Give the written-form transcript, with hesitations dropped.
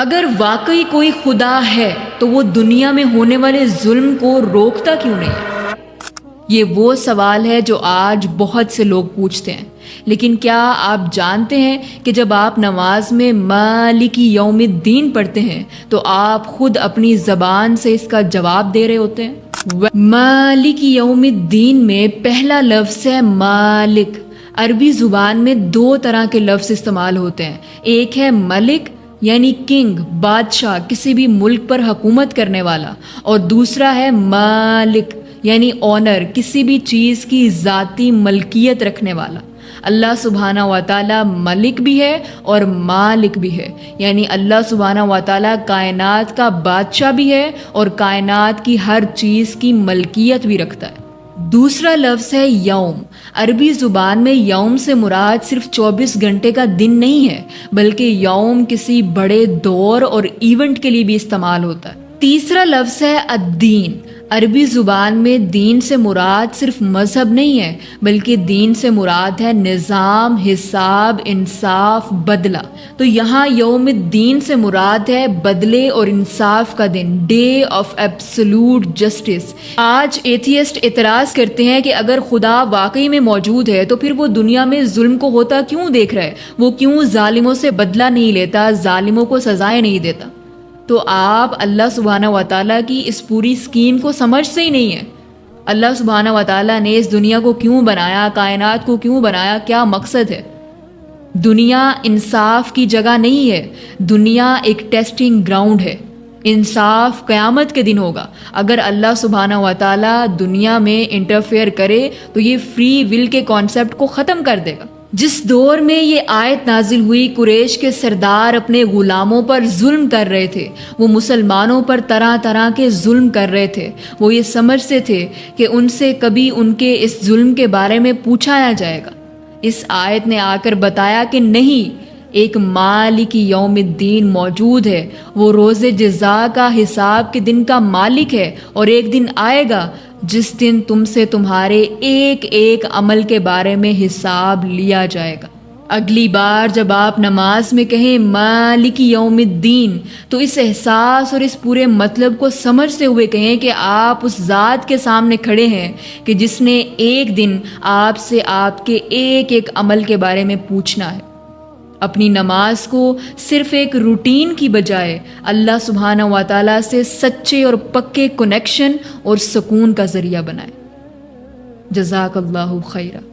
اگر واقعی کوئی خدا ہے تو وہ دنیا میں ہونے والے ظلم کو روکتا کیوں نہیں؟ یہ وہ سوال ہے جو آج بہت سے لوگ پوچھتے ہیں، لیکن کیا آپ جانتے ہیں کہ جب آپ نماز میں مالک یوم الدین پڑھتے ہیں تو آپ خود اپنی زبان سے اس کا جواب دے رہے ہوتے ہیں؟ مالک یوم الدین میں پہلا لفظ ہے مالک۔ عربی زبان میں دو طرح کے لفظ استعمال ہوتے ہیں، ایک ہے ملک یعنی کنگ، بادشاہ، کسی بھی ملک پر حکومت کرنے والا، اور دوسرا ہے مالک یعنی اونر، کسی بھی چیز کی ذاتی ملکیت رکھنے والا۔ اللہ سبحانہ و تعالی ملک بھی ہے اور مالک بھی ہے، یعنی اللہ سبحانہ و تعالی کائنات کا بادشاہ بھی ہے اور کائنات کی ہر چیز کی ملکیت بھی رکھتا ہے۔ دوسرا لفظ ہے یوم۔ عربی زبان میں یوم سے مراد صرف 24 گھنٹے کا دن نہیں ہے، بلکہ یوم کسی بڑے دور اور ایونٹ کے لیے بھی استعمال ہوتا ہے۔ تیسرا لفظ ہے الدین۔ عربی زبان میں دین سے مراد صرف مذہب نہیں ہے، بلکہ دین سے مراد ہے نظام، حساب، انصاف، بدلہ۔ تو یہاں یوم الدین سے مراد ہے بدلے اور انصاف کا دن، ڈے آف ایبسولوٹ جسٹس۔ آج ایتھیسٹ اعتراض کرتے ہیں کہ اگر خدا واقعی میں موجود ہے تو پھر وہ دنیا میں ظلم کو ہوتا کیوں دیکھ رہا ہے؟ وہ کیوں ظالموں سے بدلہ نہیں لیتا، ظالموں کو سزائیں نہیں دیتا؟ تو آپ اللہ سبحانہ و تعالیٰ کی اس پوری اسکیم کو سمجھتے ہی نہیں ہیں۔ اللہ سبحانہ و تعالیٰ نے اس دنیا کو کیوں بنایا، کائنات کو کیوں بنایا، کیا مقصد ہے؟ دنیا انصاف کی جگہ نہیں ہے، دنیا ایک ٹیسٹنگ گراؤنڈ ہے۔ انصاف قیامت کے دن ہوگا۔ اگر اللہ سبحانہ و تعالیٰ دنیا میں انٹرفیئر کرے تو یہ فری ول کے کانسیپٹ کو ختم کر دے گا۔ جس دور میں یہ آیت نازل ہوئی، قریش کے سردار اپنے غلاموں پر ظلم کر رہے تھے، وہ مسلمانوں پر طرح طرح کے ظلم کر رہے تھے۔ وہ یہ سمجھتے تھے کہ ان سے کبھی ان کے اس ظلم کے بارے میں پوچھا نہ جائے گا۔ اس آیت نے آ کر بتایا کہ نہیں، ایک مالک یوم الدین موجود ہے، وہ روز جزا کا، حساب کے دن کا مالک ہے، اور ایک دن آئے گا جس دن تم سے تمہارے ایک ایک عمل کے بارے میں حساب لیا جائے گا۔ اگلی بار جب آپ نماز میں کہیں مالک یوم الدین تو اس احساس اور اس پورے مطلب کو سمجھتے ہوئے کہیں کہ آپ اس ذات کے سامنے کھڑے ہیں کہ جس نے ایک دن آپ سے آپ کے ایک ایک عمل کے بارے میں پوچھنا ہے۔ اپنی نماز کو صرف ایک روٹین کی بجائے اللہ سبحانہ و تعالیٰ سے سچے اور پکے کنیکشن اور سکون کا ذریعہ بنائے۔ جزاک اللہ خیرہ۔